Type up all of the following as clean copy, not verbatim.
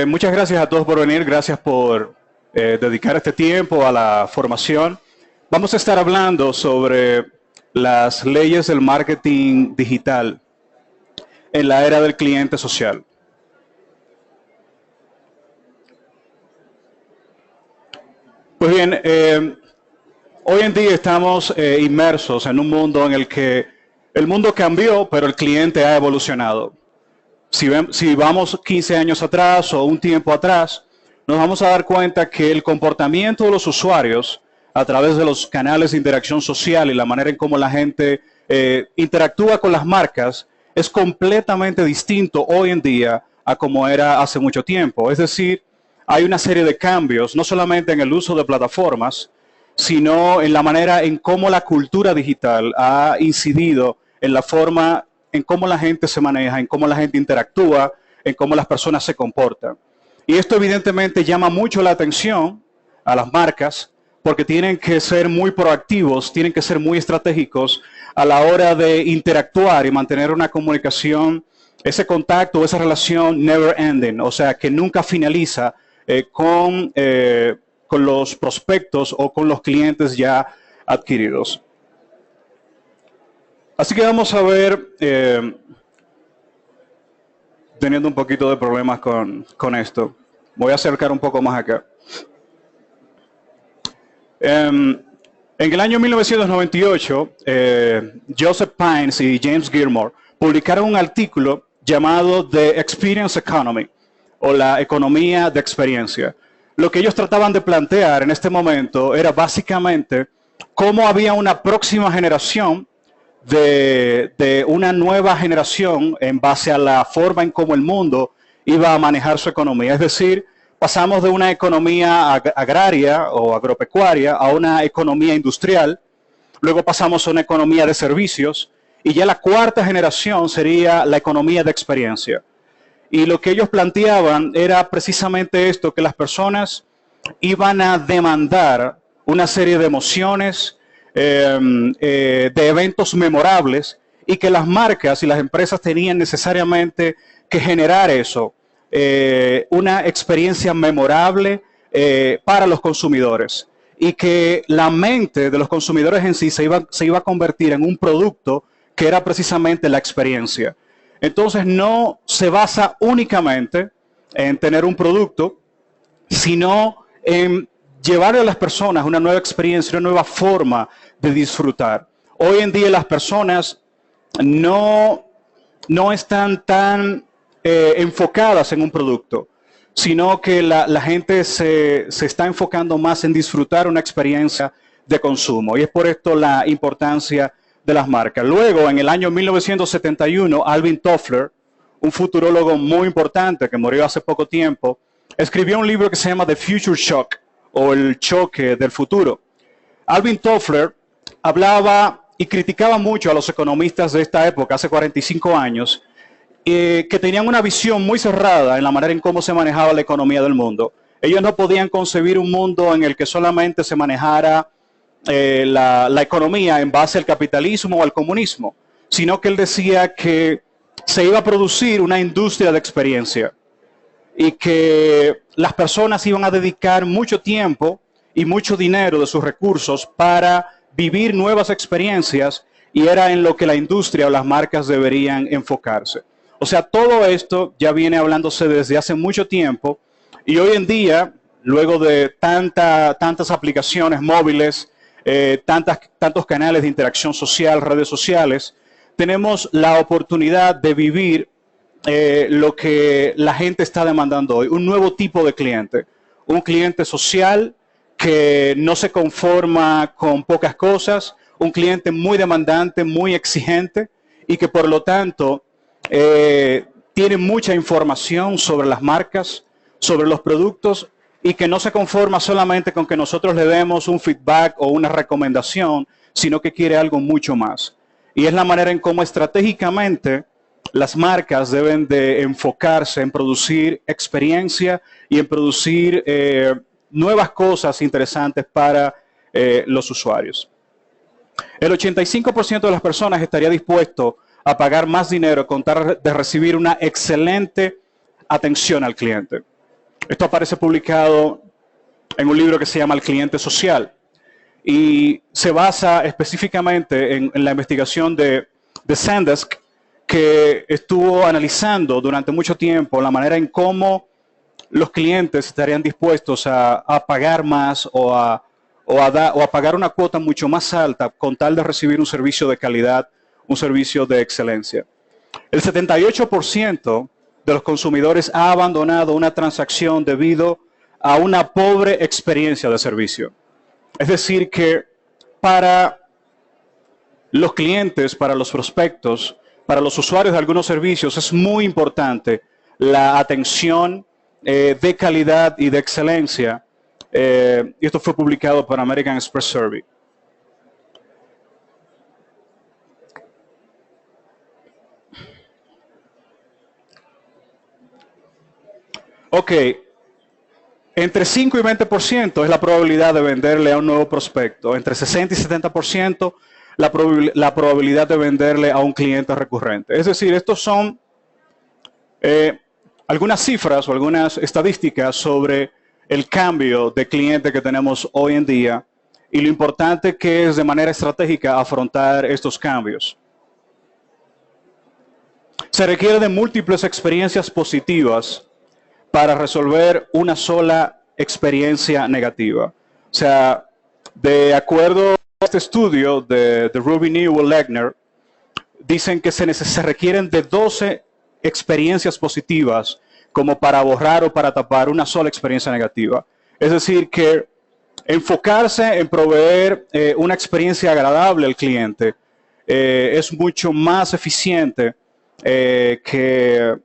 Muchas gracias a todos por venir, gracias por dedicar este tiempo a la formación. Vamos a estar hablando sobre las leyes del marketing digital en la era del cliente social. Pues bien, hoy en día estamos inmersos en un mundo en el que el mundo cambió, pero el cliente ha evolucionado. Si vamos 15 años atrás o un tiempo atrás, nos vamos a dar cuenta que el comportamiento de los usuarios a través de los canales de interacción social y la manera en cómo la gente interactúa con las marcas es completamente distinto hoy en día a como era hace mucho tiempo. Es decir, hay una serie de cambios, no solamente en el uso de plataformas, sino en la manera en cómo la cultura digital ha incidido en la forma en cómo la gente se maneja, en cómo la gente interactúa, en cómo las personas se comportan. Y esto evidentemente llama mucho la atención a las marcas porque tienen que ser muy proactivos, tienen que ser muy estratégicos a la hora de interactuar y mantener una comunicación, ese contacto, esa relación never ending, o sea, que nunca finaliza con los prospectos o con los clientes ya adquiridos. Así que vamos a ver, teniendo un poquito de problemas con esto. Voy a acercar un poco más acá. En el año 1998, Joseph Pines y James Gilmore publicaron un artículo llamado The Experience Economy, o la economía de experiencia. Lo que ellos trataban de plantear en este momento era básicamente cómo había una próxima generación de una nueva generación en base a la forma en cómo el mundo iba a manejar su economía. Es decir, pasamos de una economía agraria o agropecuaria a una economía industrial, luego pasamos a una economía de servicios y ya la cuarta generación sería la economía de experiencia. Y lo que ellos planteaban era precisamente esto, que las personas iban a demandar una serie de emociones, de eventos memorables y que las marcas y las empresas tenían necesariamente que generar eso, una experiencia memorable para los consumidores y que la mente de los consumidores en sí se iba a convertir en un producto que era precisamente la experiencia. Entonces no se basa únicamente en tener un producto, sino en llevarle a las personas una nueva experiencia, una nueva forma de disfrutar. Hoy en día las personas no están tan enfocadas en un producto, sino que la gente se está enfocando más en disfrutar una experiencia de consumo. Y es por esto la importancia de las marcas. Luego, en el año 1971, Alvin Toffler, un futurólogo muy importante que murió hace poco tiempo, escribió un libro que se llama The Future Shock, o el choque del futuro. Alvin Toffler hablaba y criticaba mucho a los economistas de esta época, hace 45 años, que tenían una visión muy cerrada en la manera en cómo se manejaba la economía del mundo. Ellos no podían concebir un mundo en el que solamente se manejara la economía en base al capitalismo o al comunismo, sino que él decía que se iba a producir una industria de experiencia y que las personas iban a dedicar mucho tiempo y mucho dinero de sus recursos para vivir nuevas experiencias y era en lo que la industria o las marcas deberían enfocarse. O sea, todo esto ya viene hablándose desde hace mucho tiempo y hoy en día, luego de tantas aplicaciones móviles, tantos canales de interacción social, redes sociales, tenemos la oportunidad de vivir lo que la gente está demandando hoy, un nuevo tipo de cliente, un cliente social que no se conforma con pocas cosas, un cliente muy demandante, muy exigente y que por lo tanto tiene mucha información sobre las marcas, sobre los productos y que no se conforma solamente con que nosotros le demos un feedback o una recomendación, sino que quiere algo mucho más. Y es la manera en cómo estratégicamente las marcas deben de enfocarse en producir experiencia y en producir nuevas cosas interesantes para los usuarios. El 85% de las personas estaría dispuesto a pagar más dinero con tal de recibir una excelente atención al cliente. Esto aparece publicado en un libro que se llama El cliente social y se basa específicamente en la investigación de Zendesk, que estuvo analizando durante mucho tiempo la manera en cómo los clientes estarían dispuestos a pagar más o a pagar una cuota mucho más alta con tal de recibir un servicio de calidad, un servicio de excelencia. El 78% de los consumidores ha abandonado una transacción debido a una pobre experiencia de servicio. Es decir, que para los clientes, para los prospectos, para los usuarios de algunos servicios es muy importante la atención de calidad y de excelencia. Y esto fue publicado por American Express Survey. Ok, entre 5 y 20% es la probabilidad de venderle a un nuevo prospecto. Entre 60 y 70% la probabilidad de venderle a un cliente recurrente. Es decir, estos son algunas cifras o algunas estadísticas sobre el cambio de cliente que tenemos hoy en día y lo importante que es de manera estratégica afrontar estos cambios. Se requiere de múltiples experiencias positivas para resolver una sola experiencia negativa. O sea, de acuerdo a este estudio de Ruby Newell-Legner, dicen que se requieren de 12 experiencias positivas como para borrar o para tapar una sola experiencia negativa. Es decir, que enfocarse en proveer una experiencia agradable al cliente es mucho más eficiente que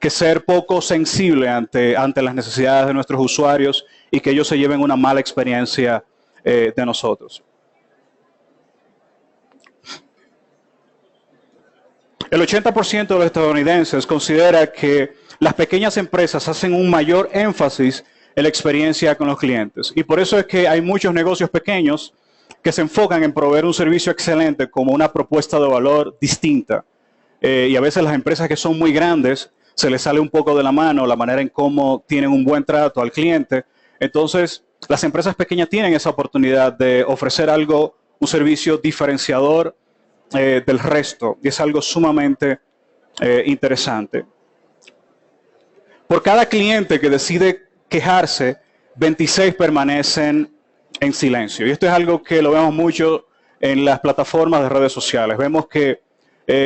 ser poco sensible ante las necesidades de nuestros usuarios y que ellos se lleven una mala experiencia de nosotros. El 80% de los estadounidenses considera que las pequeñas empresas hacen un mayor énfasis en la experiencia con los clientes. Y por eso es que hay muchos negocios pequeños que se enfocan en proveer un servicio excelente como una propuesta de valor distinta. Y a veces las empresas que son muy grandes se les sale un poco de la mano la manera en cómo tienen un buen trato al cliente. Entonces, las empresas pequeñas tienen esa oportunidad de ofrecer algo, un servicio diferenciador del resto. Y es algo sumamente interesante. Por cada cliente que decide quejarse, 26 permanecen en silencio. Y esto es algo que lo vemos mucho en las plataformas de redes sociales. Vemos que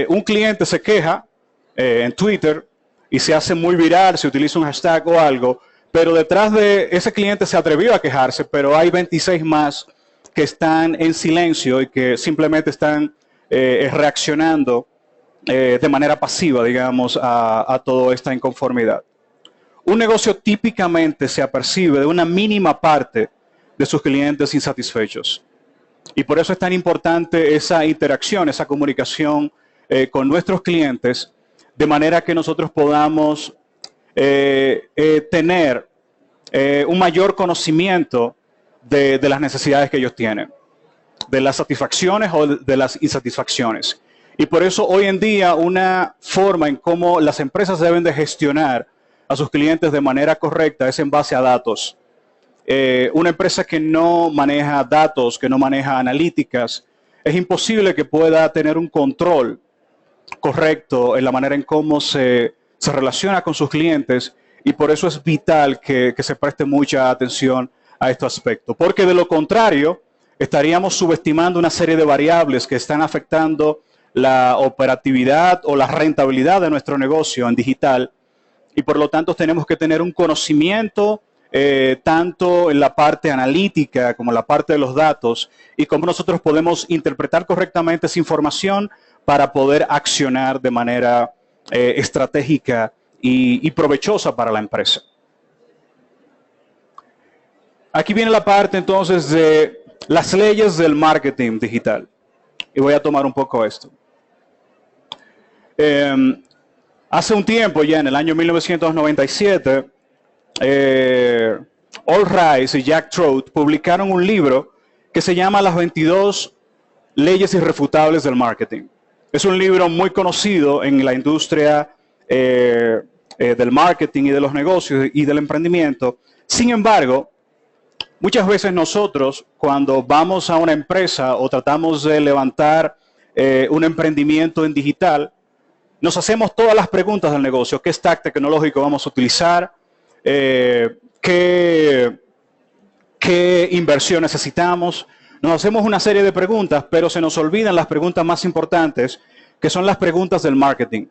un cliente se queja en Twitter y se hace muy viral, se utiliza un hashtag o algo, pero detrás de ese cliente se atrevió a quejarse, pero hay 26 más que están en silencio y que simplemente están reaccionando de manera pasiva, digamos, a toda esta inconformidad. Un negocio típicamente se apercibe de una mínima parte de sus clientes insatisfechos. Y por eso es tan importante esa interacción, esa comunicación con nuestros clientes, de manera que nosotros podamos tener un mayor conocimiento de las necesidades que ellos tienen, de las satisfacciones o de las insatisfacciones. Y por eso hoy en día una forma en cómo las empresas deben de gestionar a sus clientes de manera correcta es en base a datos. Una empresa que no maneja datos, que no maneja analíticas, es imposible que pueda tener un control correcto en la manera en cómo se relaciona con sus clientes y por eso es vital que se preste mucha atención a este aspecto. Porque de lo contrario, estaríamos subestimando una serie de variables que están afectando la operatividad o la rentabilidad de nuestro negocio en digital y por lo tanto tenemos que tener un conocimiento tanto en la parte analítica como en la parte de los datos y cómo nosotros podemos interpretar correctamente esa información para poder accionar de manera estratégica y provechosa para la empresa. Aquí viene la parte entonces de las leyes del marketing digital. Y voy a tomar un poco esto. Hace un tiempo, ya en el año 1997, All Rise y Jack Trout publicaron un libro que se llama Las 22 leyes irrefutables del marketing. Es un libro muy conocido en la industria del marketing y de los negocios y del emprendimiento. Sin embargo, muchas veces nosotros, cuando vamos a una empresa o tratamos de levantar un emprendimiento en digital, nos hacemos todas las preguntas del negocio. ¿Qué stack tecnológico vamos a utilizar? ¿Qué inversión necesitamos? Nos hacemos una serie de preguntas, pero se nos olvidan las preguntas más importantes, que son las preguntas del marketing.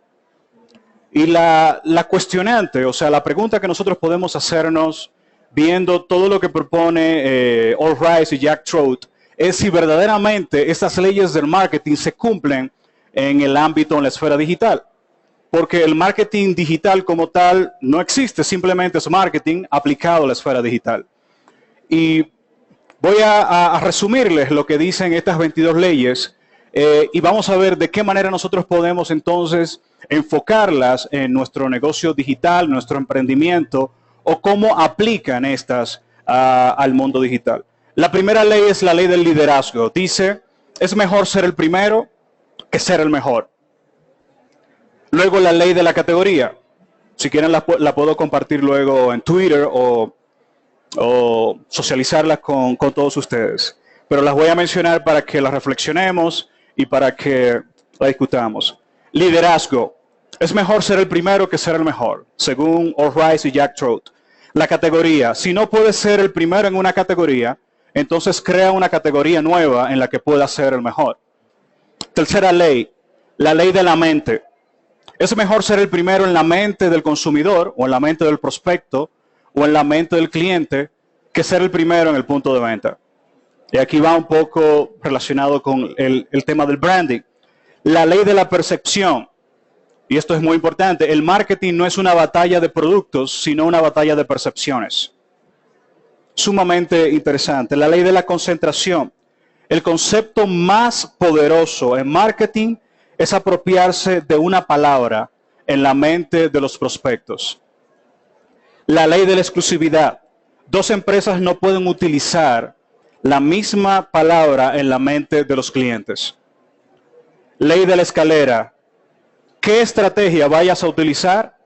Y la cuestionante, o sea, la pregunta que nosotros podemos hacernos viendo todo lo que propone All Rise y Jack Trout, es si verdaderamente estas leyes del marketing se cumplen en el ámbito, en la esfera digital. Porque el marketing digital como tal no existe, simplemente es marketing aplicado a la esfera digital. Y voy a resumirles lo que dicen estas 22 leyes y vamos a ver de qué manera nosotros podemos entonces enfocarlas en nuestro negocio digital, nuestro emprendimiento, o cómo aplican estas al mundo digital. La primera ley es la ley del liderazgo. Dice, es mejor ser el primero que ser el mejor. Luego la ley de la categoría. Si quieren la puedo compartir luego en Twitter o socializarlas con todos ustedes. Pero las voy a mencionar para que las reflexionemos y para que la discutamos. Liderazgo. Es mejor ser el primero que ser el mejor, según All Rise y Jack Trout. La categoría. Si no puedes ser el primero en una categoría, entonces crea una categoría nueva en la que puedas ser el mejor. Tercera ley. La ley de la mente. Es mejor ser el primero en la mente del consumidor o en la mente del prospecto o en la mente del cliente que ser el primero en el punto de venta. Y aquí va un poco relacionado con el tema del branding. La ley de la percepción. Y esto es muy importante. El marketing no es una batalla de productos, sino una batalla de percepciones. Sumamente interesante. La ley de la concentración. El concepto más poderoso en marketing es apropiarse de una palabra en la mente de los prospectos. La ley de la exclusividad. Dos empresas no pueden utilizar la misma palabra en la mente de los clientes. Ley de la escalera. ¿Qué estrategia vayas a utilizar?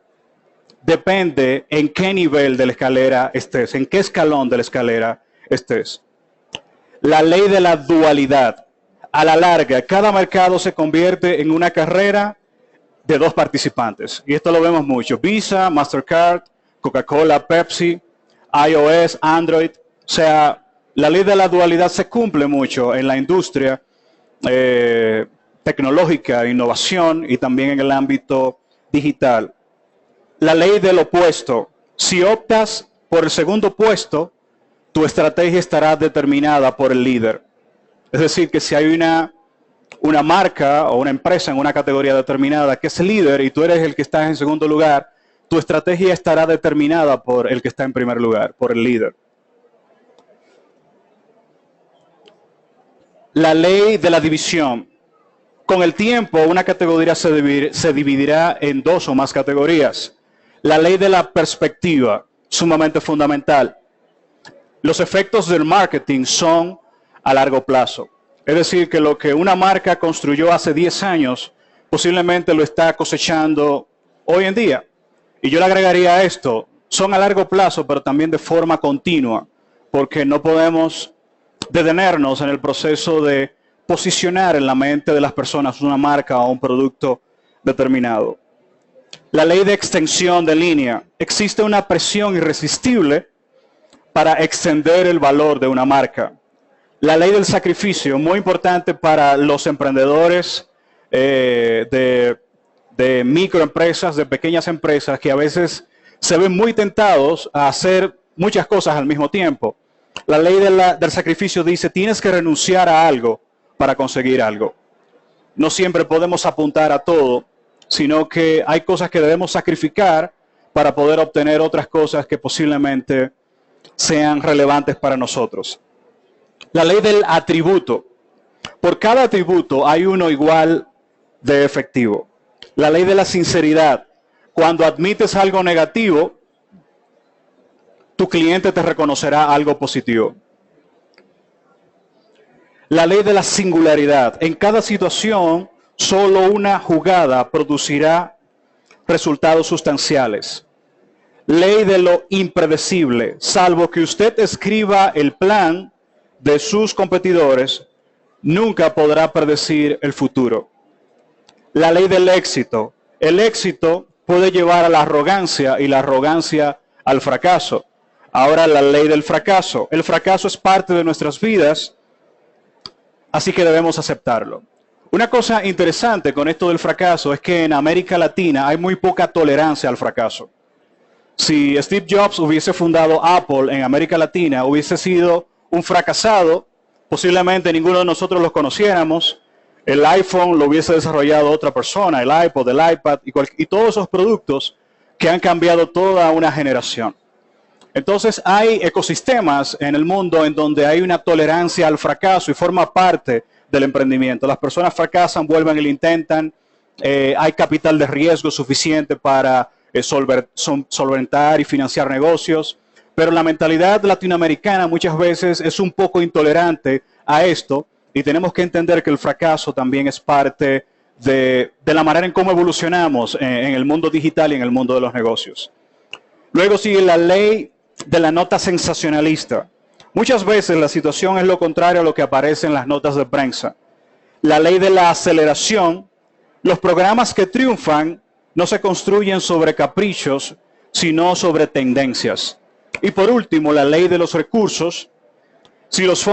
Depende en qué nivel de la escalera estés, en qué escalón de la escalera estés. La ley de la dualidad. A la larga, cada mercado se convierte en una carrera de dos participantes. Y esto lo vemos mucho. Visa, Mastercard, Coca-Cola, Pepsi, iOS, Android. O sea, la ley de la dualidad se cumple mucho en la industria tecnológica, innovación y también en el ámbito digital. La ley del opuesto. Si optas por el segundo puesto, tu estrategia estará determinada por el líder. Es decir, que si hay una marca o una empresa en una categoría determinada que es líder y tú eres el que está en segundo lugar, tu estrategia estará determinada por el que está en primer lugar, por el líder. La ley de la división. Con el tiempo, una categoría se dividirá en dos o más categorías. La ley de la perspectiva, sumamente fundamental. Los efectos del marketing son a largo plazo. Es decir, que lo que una marca construyó hace 10 años, posiblemente lo está cosechando hoy en día. Y yo le agregaría a esto, son a largo plazo, pero también de forma continua, porque no podemos detenernos en el proceso de posicionar en la mente de las personas una marca o un producto determinado. La ley de extensión de línea. Existe una presión irresistible para extender el valor de una marca. La ley del sacrificio, muy importante para los emprendedores de microempresas, de pequeñas empresas, que a veces se ven muy tentados a hacer muchas cosas al mismo tiempo. La ley del sacrificio dice, tienes que renunciar a algo para conseguir algo. No siempre podemos apuntar a todo, sino que hay cosas que debemos sacrificar para poder obtener otras cosas que posiblemente sean relevantes para nosotros. La ley del atributo. Por cada atributo hay uno igual de efectivo. La ley de la sinceridad. Cuando admites algo negativo, tu cliente te reconocerá algo positivo. La ley de la singularidad. En cada situación, solo una jugada producirá resultados sustanciales. Ley de lo impredecible. Salvo que usted escriba el plan de sus competidores, nunca podrá predecir el futuro. La ley del éxito. El éxito puede llevar a la arrogancia y la arrogancia al fracaso. Ahora la ley del fracaso. El fracaso es parte de nuestras vidas, así que debemos aceptarlo. Una cosa interesante con esto del fracaso es que en América Latina hay muy poca tolerancia al fracaso. Si Steve Jobs hubiese fundado Apple en América Latina, hubiese sido un fracasado, posiblemente ninguno de nosotros los conociéramos, el iPhone lo hubiese desarrollado otra persona, el iPod, el iPad y todos esos productos que han cambiado toda una generación. Entonces hay ecosistemas en el mundo en donde hay una tolerancia al fracaso y forma parte del emprendimiento. Las personas fracasan, vuelven y lo intentan, hay capital de riesgo suficiente para solventar y financiar negocios, pero la mentalidad latinoamericana muchas veces es un poco intolerante a esto y tenemos que entender que el fracaso también es parte de la manera en cómo evolucionamos en el mundo digital y en el mundo de los negocios. Luego sigue la ley de la nota sensacionalista. Muchas veces la situación es lo contrario a lo que aparece en las notas de prensa. La ley de la aceleración. Los programas que triunfan no se construyen sobre caprichos, sino sobre tendencias. Y por último, la ley de los recursos. Sin los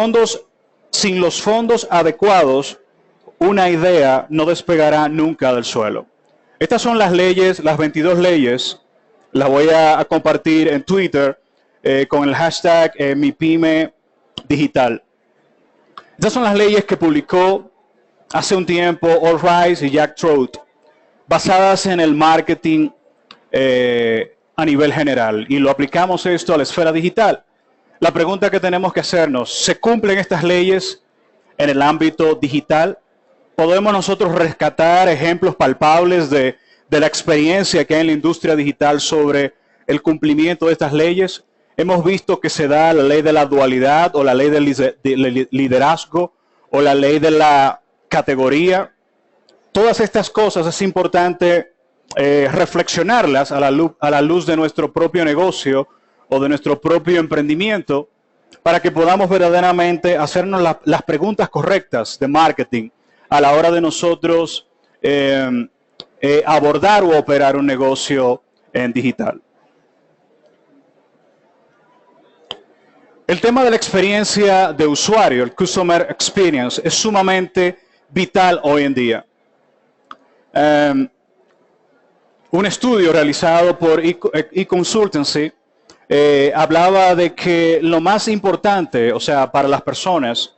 fondos adecuados, una idea no despegará nunca del suelo. Estas son las leyes, las 22 leyes. Las voy a compartir en Twitter con el hashtag MiPymeDigital. Estas son las leyes que publicó hace un tiempo All Rise y Jack Trout, basadas en el marketing a nivel general. Y lo aplicamos esto a la esfera digital. La pregunta que tenemos que hacernos, ¿se cumplen estas leyes en el ámbito digital? ¿Podemos nosotros rescatar ejemplos palpables de la experiencia que hay en la industria digital sobre el cumplimiento de estas leyes? Hemos visto que se da la ley de la dualidad o la ley del liderazgo o la ley de la categoría. Todas estas cosas es importante reflexionarlas a la luz de nuestro propio negocio o de nuestro propio emprendimiento para que podamos verdaderamente hacernos las preguntas correctas de marketing a la hora de nosotros abordar o operar un negocio en digital. El tema de la experiencia de usuario, el Customer Experience, es sumamente vital hoy en día. Un estudio realizado por eConsultancy hablaba de que lo más importante, o sea, para las personas,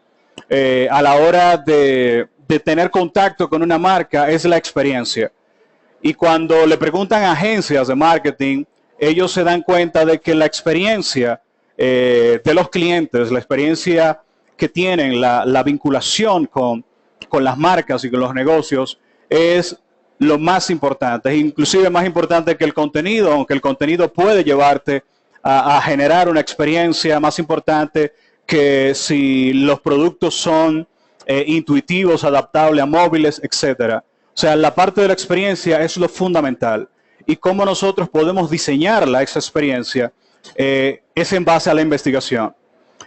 a la hora de tener contacto con una marca es la experiencia. Y cuando le preguntan a agencias de marketing, ellos se dan cuenta de que la experiencia de los clientes, la experiencia que tienen, la vinculación con las marcas y con los negocios es lo más importante, es inclusive más importante que el contenido, aunque el contenido puede llevarte a generar una experiencia más importante que si los productos son intuitivos, adaptables a móviles, etcétera. O sea, la parte de la experiencia es lo fundamental. Y cómo nosotros podemos diseñarla, esa experiencia, es en base a la investigación.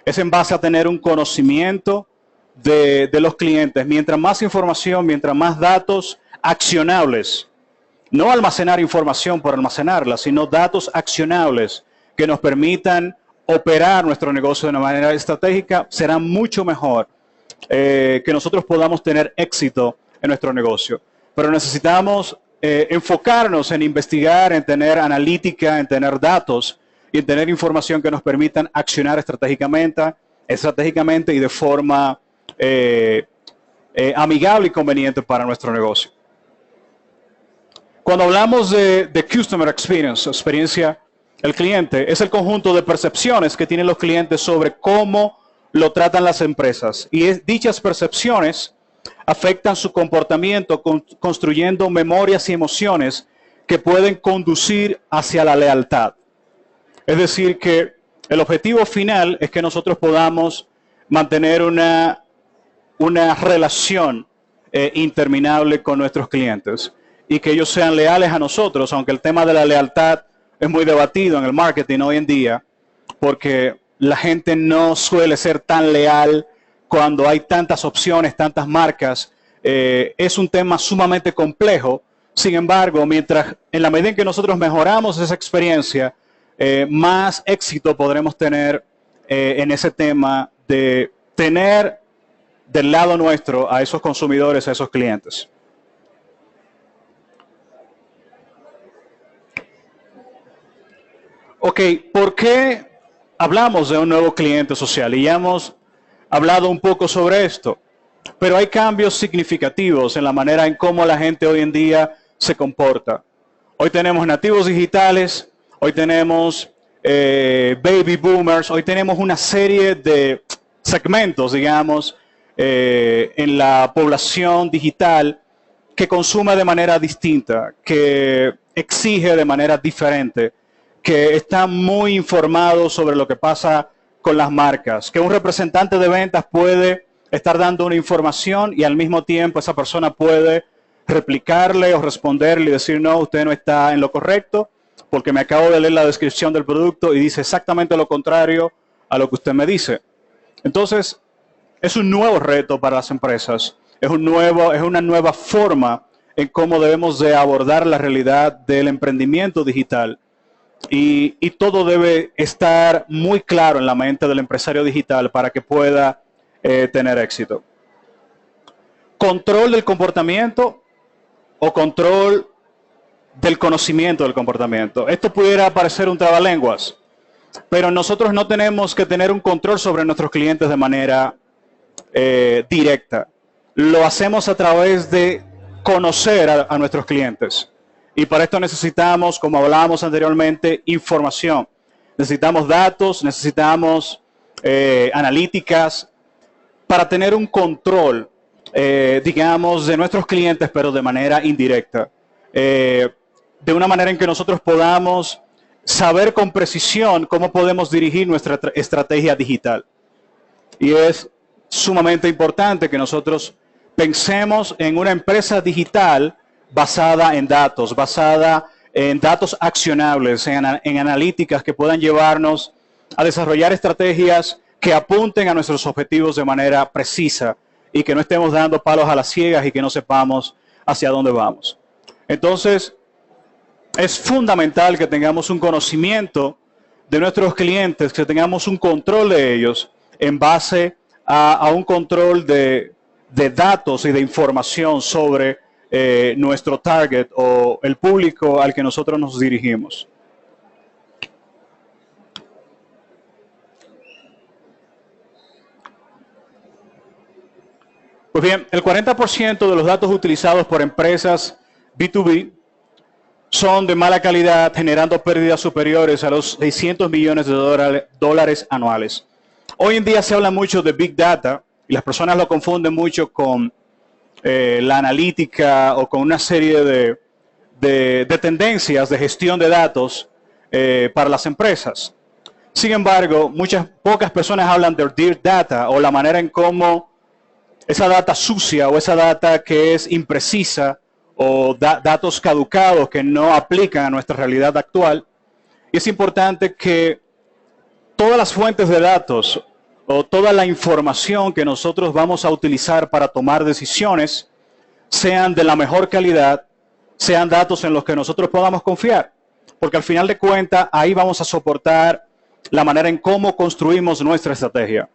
Es en base a tener un conocimiento de los clientes. Mientras más información, mientras más datos accionables, no almacenar información por almacenarla, sino datos accionables que nos permitan operar nuestro negocio de una manera estratégica, será mucho mejor que nosotros podamos tener éxito en nuestro negocio. Pero necesitamos enfocarnos en investigar, en tener analítica, en tener datos y en tener información que nos permitan accionar estratégicamente y de forma amigable y conveniente para nuestro negocio. Cuando hablamos de Customer Experience, experiencia del cliente, es el conjunto de percepciones que tienen los clientes sobre cómo lo tratan las empresas. Y dichas percepciones afectan su comportamiento, construyendo memorias y emociones que pueden conducir hacia la lealtad. Es decir, que el objetivo final es que nosotros podamos mantener una relación interminable con nuestros clientes. y que ellos sean leales a nosotros, aunque el tema de la lealtad es muy debatido en el marketing hoy en día, porque la gente no suele ser tan leal cuando hay tantas opciones, tantas marcas. Es un tema sumamente complejo. Sin embargo, en la medida en que nosotros mejoramos esa experiencia, más éxito podremos tener en ese tema de tener del lado nuestro a esos consumidores, a esos clientes. Ok, ¿por qué hablamos de un nuevo cliente social? Y ya hemos hablado un poco sobre esto, pero hay cambios significativos en la manera en cómo la gente hoy en día se comporta. Hoy tenemos nativos digitales, hoy tenemos baby boomers, hoy tenemos una serie de segmentos, digamos, en la población digital que consume de manera distinta, que exige de manera diferente, que está muy informado sobre lo que pasa con las marcas, que un representante de ventas puede estar dando una información y al mismo tiempo esa persona puede replicarle o responderle y decir, no, usted no está en lo correcto, porque me acabo de leer la descripción del producto y dice exactamente lo contrario a lo que usted me dice. Entonces, es un nuevo reto para las empresas, es una nueva forma en cómo debemos de abordar la realidad del emprendimiento digital. Y todo debe estar muy claro en la mente del empresario digital para que pueda tener éxito. Control del comportamiento o control del conocimiento del comportamiento. Esto pudiera parecer un trabalenguas, pero nosotros no tenemos que tener un control sobre nuestros clientes de manera directa. Lo hacemos a través de conocer a nuestros clientes. Y para esto necesitamos, como hablábamos anteriormente, información. Necesitamos datos, necesitamos analíticas para tener un control, digamos, de nuestros clientes, pero de manera indirecta. De una manera en que nosotros podamos saber con precisión cómo podemos dirigir nuestra estrategia digital. Y es sumamente importante que nosotros pensemos en una empresa digital basada en datos accionables, en analíticas que puedan llevarnos a desarrollar estrategias que apunten a nuestros objetivos de manera precisa y que no estemos dando palos a las ciegas y que no sepamos hacia dónde vamos. Entonces, es fundamental que tengamos un conocimiento de nuestros clientes, que tengamos un control de ellos en base a un control de datos y de información sobre nuestro target o el público al que nosotros nos dirigimos. Pues bien, el 40% de los datos utilizados por empresas B2B son de mala calidad, generando pérdidas superiores a los 600 millones de dólares anuales. Hoy en día se habla mucho de Big Data y las personas lo confunden mucho con la analítica o con una serie de tendencias de gestión de datos para las empresas. Sin embargo, pocas personas hablan de Dirt Data o la manera en cómo esa data sucia o esa data que es imprecisa o datos caducados que no aplican a nuestra realidad actual. Y es importante que todas las fuentes de datos o toda la información que nosotros vamos a utilizar para tomar decisiones sean de la mejor calidad, sean datos en los que nosotros podamos confiar. Porque al final de cuentas, ahí vamos a soportar la manera en cómo construimos nuestra estrategia.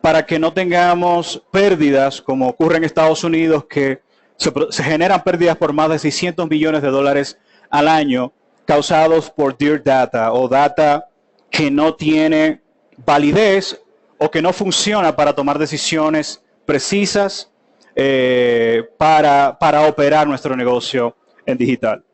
Para que no tengamos pérdidas, como ocurre en Estados Unidos, que se generan pérdidas por más de 600 millones de dólares al año causados por Dirt Data o data que no tiene validez o que no funciona para tomar decisiones precisas para operar nuestro negocio en digital.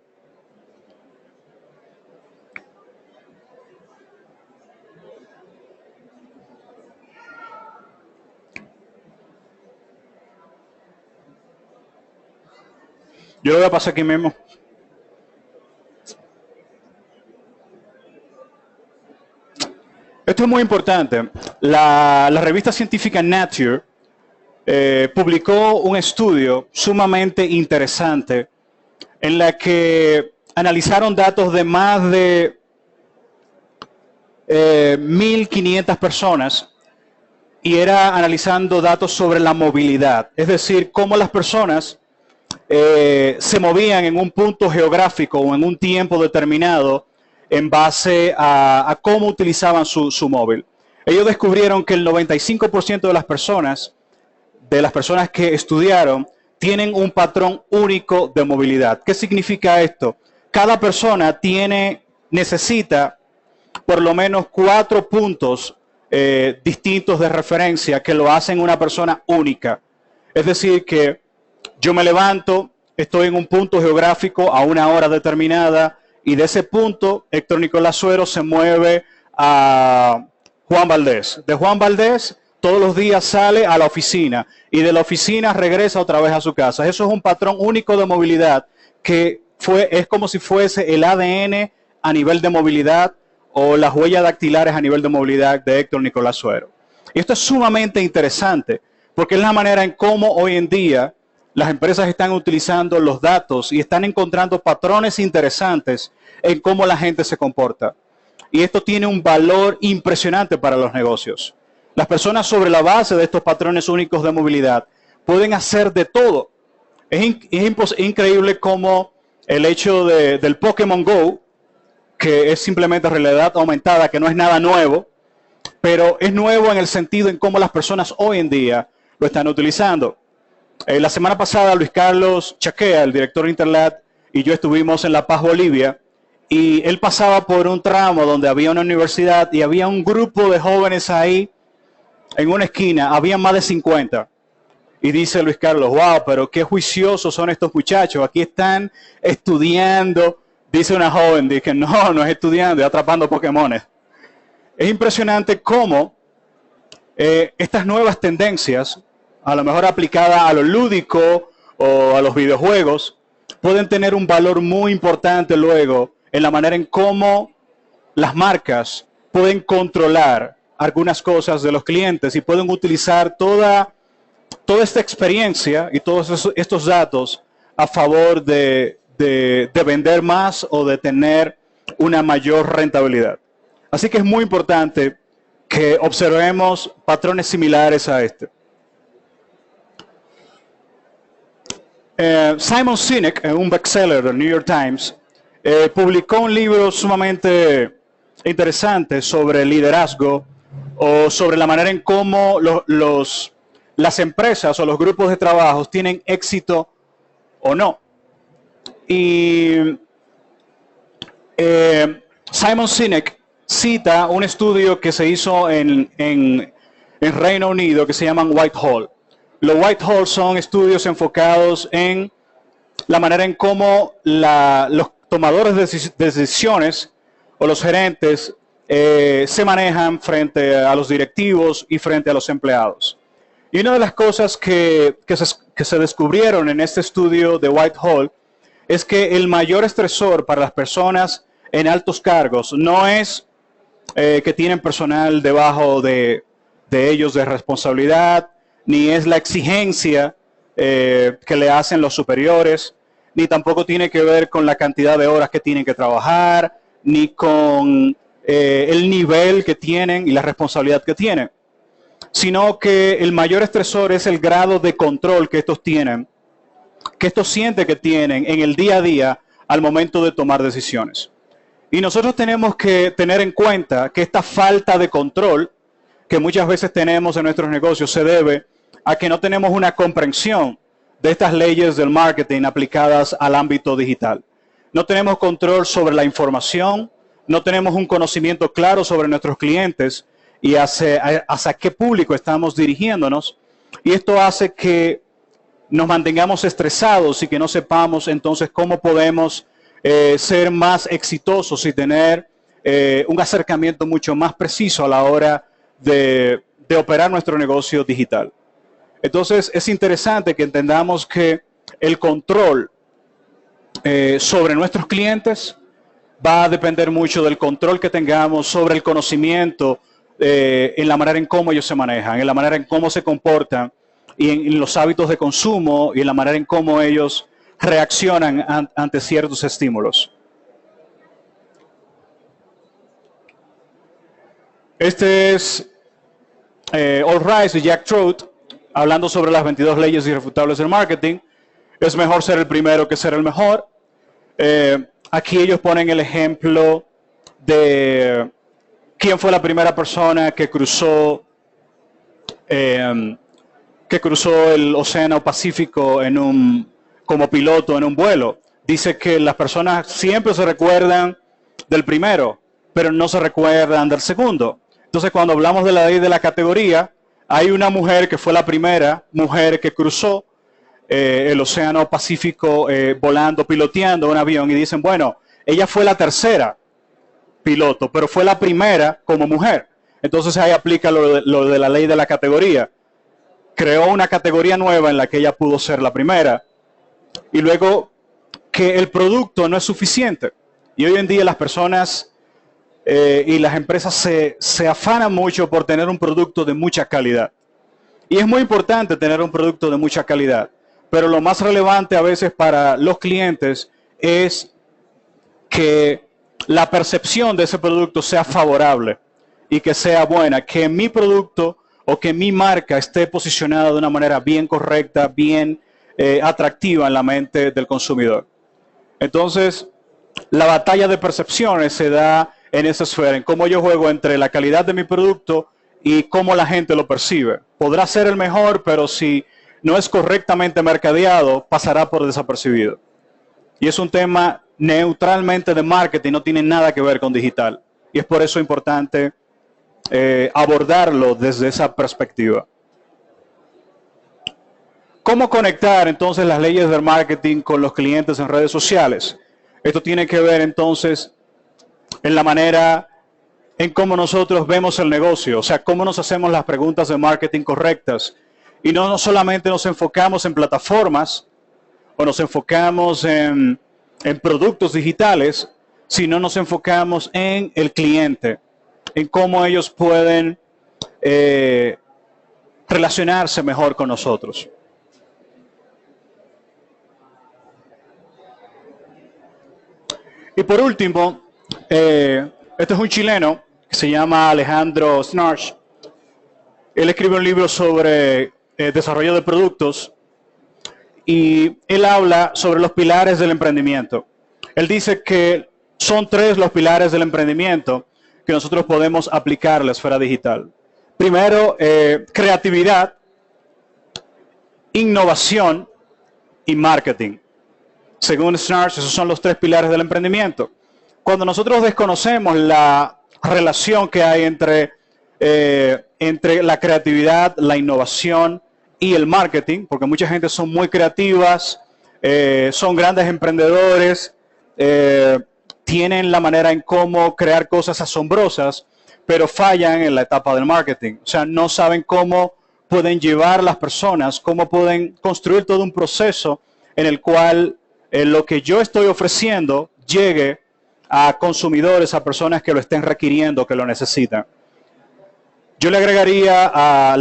Yo lo voy a pasar aquí mismo. Esto es muy importante. La revista científica Nature publicó un estudio sumamente interesante en la que analizaron datos de más de 1.500 personas y era analizando datos sobre la movilidad, es decir, cómo las personas se movían en un punto geográfico o en un tiempo determinado en base a cómo utilizaban su móvil. Ellos descubrieron que el 95% de las personas que estudiaron tienen un patrón único de movilidad. ¿Qué significa esto? Cada persona necesita por lo menos 4 puntos distintos de referencia que lo hacen una persona única. Es decir, que yo me levanto, estoy en un punto geográfico a una hora determinada y de ese punto Héctor Nicolás Suero se mueve a Juan Valdés. De Juan Valdés todos los días sale a la oficina y de la oficina regresa otra vez a su casa. Eso es un patrón único de movilidad que es como si fuese el ADN a nivel de movilidad o las huellas dactilares a nivel de movilidad de Héctor Nicolás Suero. Y esto es sumamente interesante porque es la manera en cómo hoy en día las empresas están utilizando los datos y están encontrando patrones interesantes en cómo la gente se comporta. Y esto tiene un valor impresionante para los negocios. Las personas sobre la base de estos patrones únicos de movilidad pueden hacer de todo. Es increíble cómo el hecho del Pokémon Go, que es simplemente realidad aumentada, que no es nada nuevo, pero es nuevo en el sentido en cómo las personas hoy en día lo están utilizando. La semana pasada Luis Carlos Chaquea, el director de Interlat, y yo estuvimos en La Paz, Bolivia, y él pasaba por un tramo donde había una universidad y había un grupo de jóvenes ahí en una esquina, había más de 50. Y dice Luis Carlos, wow, pero qué juiciosos son estos muchachos, aquí están estudiando. Dice una joven, dije, no es estudiando, es atrapando Pokémones. Es impresionante cómo estas nuevas tendencias, a lo mejor aplicadas a lo lúdico o a los videojuegos, pueden tener un valor muy importante luego en la manera en cómo las marcas pueden controlar algunas cosas de los clientes y pueden utilizar toda esta experiencia y todos estos datos a favor de vender más o de tener una mayor rentabilidad. Así que es muy importante que observemos patrones similares a este. Simon Sinek, un bestseller del New York Times, publicó un libro sumamente interesante sobre liderazgo o sobre la manera en cómo las empresas o los grupos de trabajo tienen éxito o no. Y Simon Sinek cita un estudio que se hizo en Reino Unido que se llaman Whitehall. Los Whitehall son estudios enfocados en la manera en cómo los tomadores de decisiones o los gerentes se manejan frente a los directivos y frente a los empleados. Y una de las cosas que se descubrieron en este estudio de Whitehall es que el mayor estresor para las personas en altos cargos no es que tienen personal debajo de ellos de responsabilidad, ni es la exigencia que le hacen los superiores, ni tampoco tiene que ver con la cantidad de horas que tienen que trabajar, ni con el nivel que tienen y la responsabilidad que tienen, sino que el mayor estresor es el grado de control que estos tienen, que estos sienten que tienen en el día a día al momento de tomar decisiones. Y nosotros tenemos que tener en cuenta que esta falta de control que muchas veces tenemos en nuestros negocios se debe a que no tenemos una comprensión de estas leyes del marketing aplicadas al ámbito digital. No tenemos control sobre la información, no tenemos un conocimiento claro sobre nuestros clientes y hacia qué público estamos dirigiéndonos. Y esto hace que nos mantengamos estresados y que no sepamos entonces cómo podemos ser más exitosos y tener un acercamiento mucho más preciso a la hora de operar nuestro negocio digital. Entonces es interesante que entendamos que el control sobre nuestros clientes va a depender mucho del control que tengamos sobre el conocimiento en la manera en cómo ellos se manejan, en la manera en cómo se comportan y en los hábitos de consumo y en la manera en cómo ellos reaccionan ante ciertos estímulos. Este es All Rise y Jack Trout hablando sobre las 22 leyes irrefutables del marketing. Es mejor ser el primero que ser el mejor. Aquí ellos ponen el ejemplo de quién fue la primera persona que cruzó el Océano Pacífico como piloto en un vuelo. Dice que las personas siempre se recuerdan del primero, pero no se recuerdan del segundo. Entonces, cuando hablamos de la ley de la categoría, hay una mujer que fue la primera mujer que cruzó el Océano Pacífico volando, piloteando un avión, y dicen, bueno, ella fue la tercera piloto, pero fue la primera como mujer. Entonces ahí aplica lo de la ley de la categoría. Creó una categoría nueva en la que ella pudo ser la primera. Y luego que el producto no es suficiente. Y hoy en día las personas y las empresas se afanan mucho por tener un producto de mucha calidad. Y es muy importante tener un producto de mucha calidad. Pero lo más relevante a veces para los clientes es que la percepción de ese producto sea favorable y que sea buena, que mi producto o que mi marca esté posicionada de una manera bien correcta, bien atractiva en la mente del consumidor. Entonces, la batalla de percepciones se da en esa esfera, en cómo yo juego entre la calidad de mi producto y cómo la gente lo percibe. Podrá ser el mejor, pero si no es correctamente mercadeado, pasará por desapercibido. Y es un tema neutralmente de marketing, no tiene nada que ver con digital. Y es por eso importante abordarlo desde esa perspectiva. ¿Cómo conectar entonces las leyes del marketing con los clientes en redes sociales? Esto tiene que ver entonces en la manera en cómo nosotros vemos el negocio, o sea, cómo nos hacemos las preguntas de marketing correctas. Y no solamente nos enfocamos en plataformas o nos enfocamos en productos digitales, sino nos enfocamos en el cliente, en cómo ellos pueden relacionarse mejor con nosotros. Y por último, este es un chileno que se llama Alejandro Snarch. Él escribe un libro sobre desarrollo de productos y él habla sobre los pilares del emprendimiento. Él dice que son 3 los pilares del emprendimiento que nosotros podemos aplicar a la esfera digital. Primero, creatividad, innovación y marketing. Según Snarch, esos son los 3 pilares del emprendimiento. Cuando nosotros desconocemos la relación que hay entre la creatividad, la innovación y el marketing, porque mucha gente son muy creativas, son grandes emprendedores, tienen la manera en cómo crear cosas asombrosas, pero fallan en la etapa del marketing. O sea, no saben cómo pueden llevar a las personas, cómo pueden construir todo un proceso en el cual lo que yo estoy ofreciendo llegue a consumidores, a personas que lo estén requiriendo, que lo necesitan. Yo le agregaría a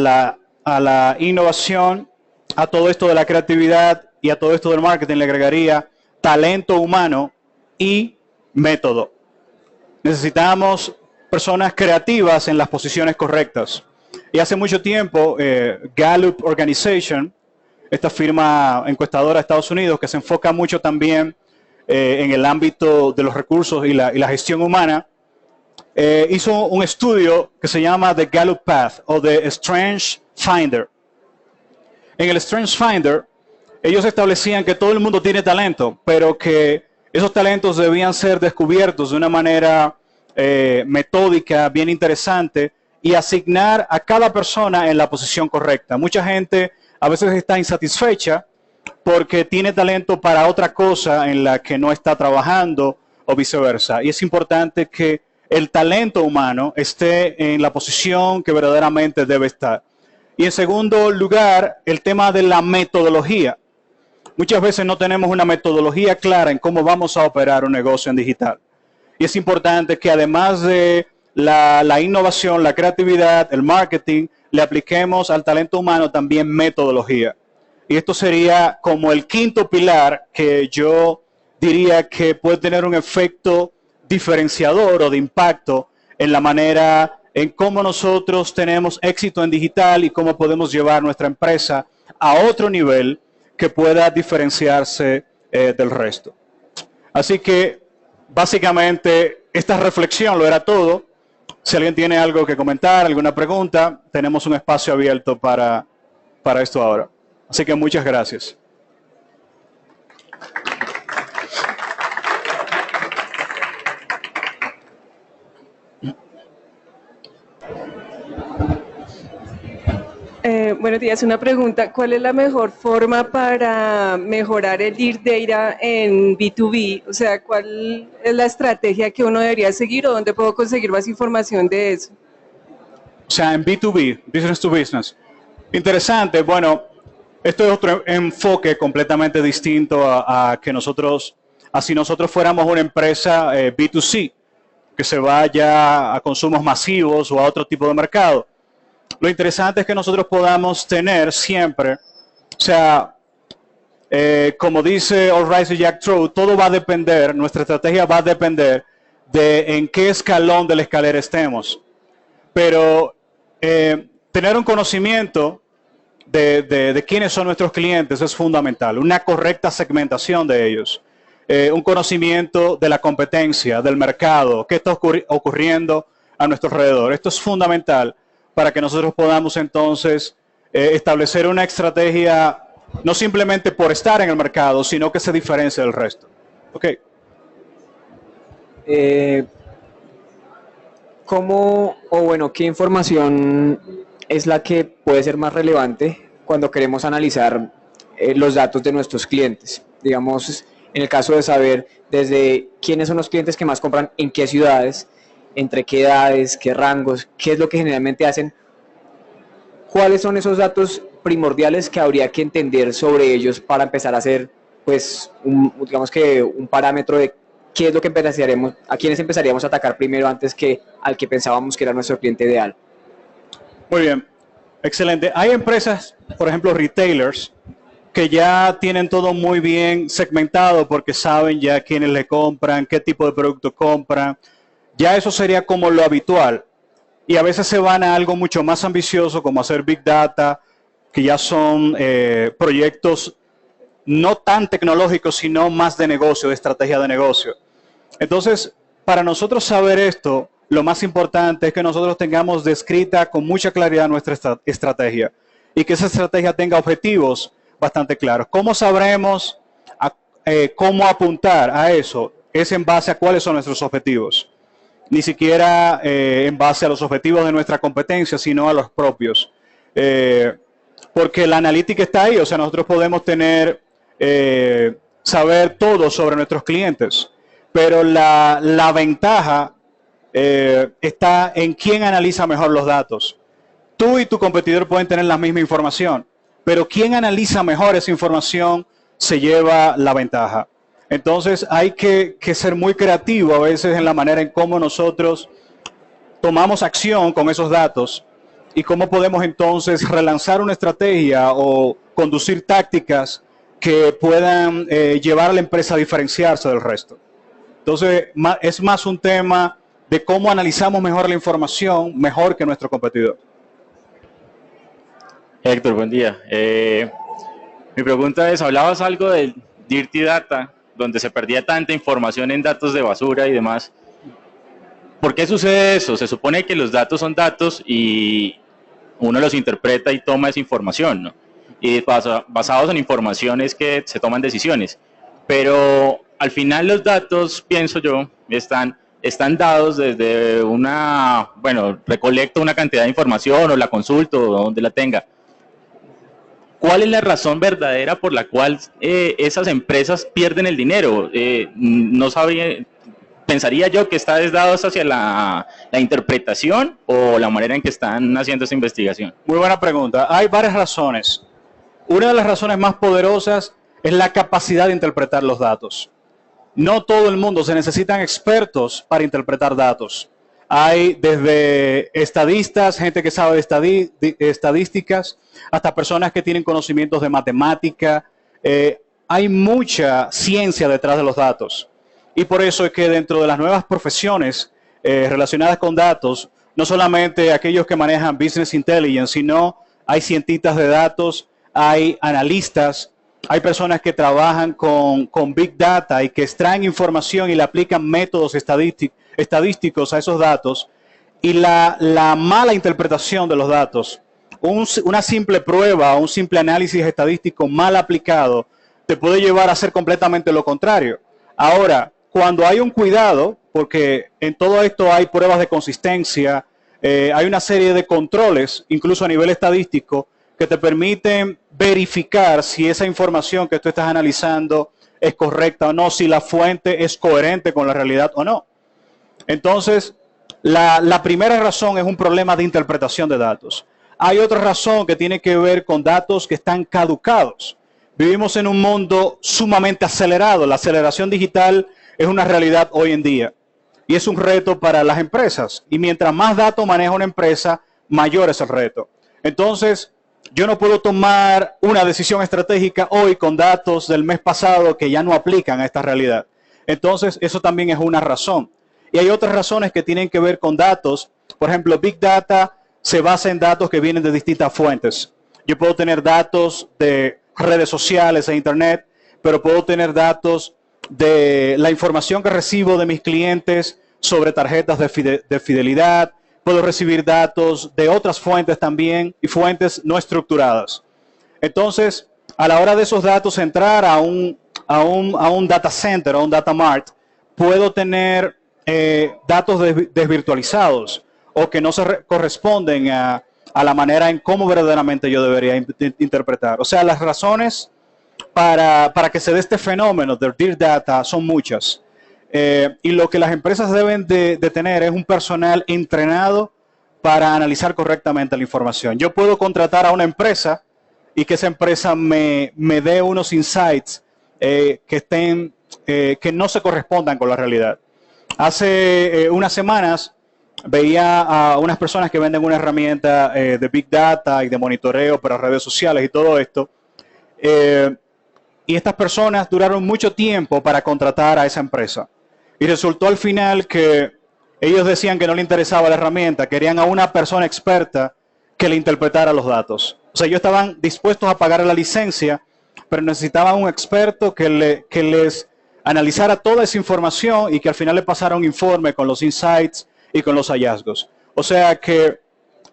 la innovación, a todo esto de la creatividad y a todo esto del marketing, le agregaría talento humano y método. Necesitamos personas creativas en las posiciones correctas. Y hace mucho tiempo, Gallup Organization, esta firma encuestadora de Estados Unidos, que se enfoca mucho también en el ámbito de los recursos y la gestión humana, hizo un estudio que se llama The Gallup Path o The Strengths Finder. En el Strengths Finder, ellos establecían que todo el mundo tiene talento, pero que esos talentos debían ser descubiertos de una manera metódica, bien interesante, y asignar a cada persona en la posición correcta. Mucha gente a veces está insatisfecha porque tiene talento para otra cosa en la que no está trabajando o viceversa. Y es importante que el talento humano esté en la posición que verdaderamente debe estar. Y en segundo lugar, el tema de la metodología. Muchas veces no tenemos una metodología clara en cómo vamos a operar un negocio en digital. Y es importante que además de la innovación, la creatividad, el marketing, le apliquemos al talento humano también metodología. Y esto sería como el quinto pilar que yo diría que puede tener un efecto diferenciador o de impacto en la manera en cómo nosotros tenemos éxito en digital y cómo podemos llevar nuestra empresa a otro nivel que pueda diferenciarse del resto. Así que básicamente esta reflexión lo era todo. Si alguien tiene algo que comentar, alguna pregunta, tenemos un espacio abierto para esto ahora. Así que muchas gracias. Buenos días, una pregunta. ¿Cuál es la mejor forma para mejorar el Dear Data en B2B? O sea, ¿cuál es la estrategia que uno debería seguir o dónde puedo conseguir más información de eso? O sea, en B2B, Business to Business. Interesante. Bueno, esto es otro enfoque completamente distinto a que nosotros, así nosotros fuéramos una empresa B2C, que se vaya a consumos masivos o a otro tipo de mercado. Lo interesante es que nosotros podamos tener siempre, o sea, como dice All Rise y Jack Trout, todo va a depender, nuestra estrategia va a depender de en qué escalón de la escalera estemos. Pero tener un conocimiento de quiénes son nuestros clientes es fundamental, una correcta segmentación de ellos, un conocimiento de la competencia, del mercado, qué está ocurriendo a nuestro alrededor. Esto es fundamental para que nosotros podamos entonces establecer una estrategia no simplemente por estar en el mercado, sino que se diferencie del resto. Ok. ¿Cómo, o bueno, qué información es la que puede ser más relevante cuando queremos analizar los datos de nuestros clientes? Digamos, en el caso de saber desde quiénes son los clientes que más compran, en qué ciudades, entre qué edades, qué rangos, qué es lo que generalmente hacen, cuáles son esos datos primordiales que habría que entender sobre ellos para empezar a hacer, pues, digamos que un parámetro de qué es lo que empezaríamos, a quiénes empezaríamos a atacar primero antes que al que pensábamos que era nuestro cliente ideal. Muy bien, excelente. Hay empresas, por ejemplo, retailers, que ya tienen todo muy bien segmentado porque saben ya quiénes le compran, qué tipo de producto compran. Ya eso sería como lo habitual. Y a veces se van a algo mucho más ambicioso como hacer Big Data, que ya son proyectos no tan tecnológicos, sino más de negocio, de estrategia de negocio. Entonces, para nosotros saber esto, lo más importante es que nosotros tengamos descrita con mucha claridad nuestra estrategia y que esa estrategia tenga objetivos bastante claros. ¿Cómo sabremos cómo apuntar a eso? Es en base a cuáles son nuestros objetivos. Ni siquiera en base a los objetivos de nuestra competencia, sino a los propios. Porque la analítica está ahí, o sea, nosotros podemos tener, saber todo sobre nuestros clientes, pero la ventaja está en quién analiza mejor los datos. Tú y tu competidor pueden tener la misma información, pero quien analiza mejor esa información se lleva la ventaja. Entonces hay que ser muy creativo a veces en la manera en cómo nosotros tomamos acción con esos datos y cómo podemos entonces relanzar una estrategia o conducir tácticas que puedan llevar a la empresa a diferenciarse del resto. Entonces es más un tema de cómo analizamos mejor la información, mejor que nuestro competidor. Héctor, buen día. Mi pregunta es, hablabas algo del Dirty Data, donde se perdía tanta información en datos de basura y demás. ¿Por qué sucede eso? Se supone que los datos son datos y uno los interpreta y toma esa información, ¿no? Y basados en informaciones que se toman decisiones. Pero al final los datos, pienso yo, están dados desde recolecto una cantidad de información o la consulto o donde la tenga. ¿Cuál es la razón verdadera por la cual esas empresas pierden el dinero? No sabía, pensaría yo que está dado hacia la interpretación o la manera en que están haciendo esa investigación. Muy buena pregunta. Hay varias razones. Una de las razones más poderosas es la capacidad de interpretar los datos. No todo el mundo, se necesitan expertos para interpretar datos. Hay desde estadistas, gente que sabe de estadísticas, hasta personas que tienen conocimientos de matemática. Hay mucha ciencia detrás de los datos. Y por eso es que dentro de las nuevas profesiones relacionadas con datos, no solamente aquellos que manejan business intelligence, sino hay cientistas de datos, hay analistas, hay personas que trabajan con Big Data y que extraen información y le aplican métodos estadísticos a esos datos. Y la mala interpretación de los datos, una simple prueba o un simple análisis estadístico mal aplicado, te puede llevar a hacer completamente lo contrario. Ahora, cuando hay un cuidado, porque en todo esto hay pruebas de consistencia, hay una serie de controles, incluso a nivel estadístico, que te permiten verificar si esa información que tú estás analizando es correcta o no, si la fuente es coherente con la realidad o no. Entonces, la primera razón es un problema de interpretación de datos. Hay otra razón que tiene que ver con datos que están caducados. Vivimos en un mundo sumamente acelerado. La aceleración digital es una realidad hoy en día y es un reto para las empresas. Y mientras más datos maneja una empresa, mayor es el reto. Entonces, yo no puedo tomar una decisión estratégica hoy con datos del mes pasado que ya no aplican a esta realidad. Entonces, eso también es una razón. Y hay otras razones que tienen que ver con datos. Por ejemplo, Big Data se basa en datos que vienen de distintas fuentes. Yo puedo tener datos de redes sociales e internet, pero puedo tener datos de la información que recibo de mis clientes sobre tarjetas de fidelidad. Puedo recibir datos de otras fuentes también y fuentes no estructuradas. Entonces, a la hora de esos datos entrar a un data center, a un data mart, puedo tener datos desvirtualizados o que no se corresponden a la manera en cómo verdaderamente yo debería interpretar. O sea, las razones para que se dé este fenómeno del Big Data son muchas. Y lo que las empresas deben de tener es un personal entrenado para analizar correctamente la información. Yo puedo contratar a una empresa y que esa empresa me dé unos insights que no se correspondan con la realidad. Hace unas semanas veía a unas personas que venden una herramienta de Big Data y de monitoreo para redes sociales y todo esto. Y estas personas duraron mucho tiempo para contratar a esa empresa. Y resultó al final que ellos decían que no le interesaba la herramienta, querían a una persona experta que le interpretara los datos. O sea, ellos estaban dispuestos a pagar la licencia, pero necesitaban un experto que les analizara toda esa información y que al final le pasara un informe con los insights y con los hallazgos. O sea que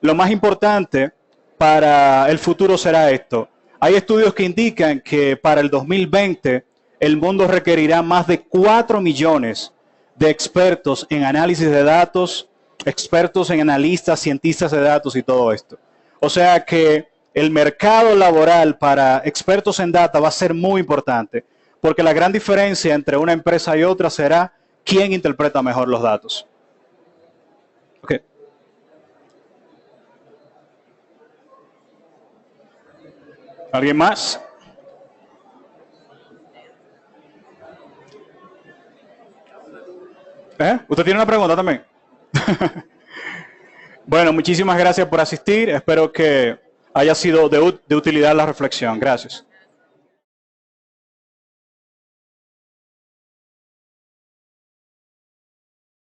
lo más importante para el futuro será esto. Hay estudios que indican que para el 2020 el mundo requerirá más de 4 millones de expertos en análisis de datos, expertos en analistas, cientistas de datos y todo esto. O sea que el mercado laboral para expertos en data va a ser muy importante, porque la gran diferencia entre una empresa y otra será quién interpreta mejor los datos. Okay. ¿Alguien más? ¿Usted tiene una pregunta también? Bueno, muchísimas gracias por asistir. Espero que haya sido de utilidad la reflexión. Gracias.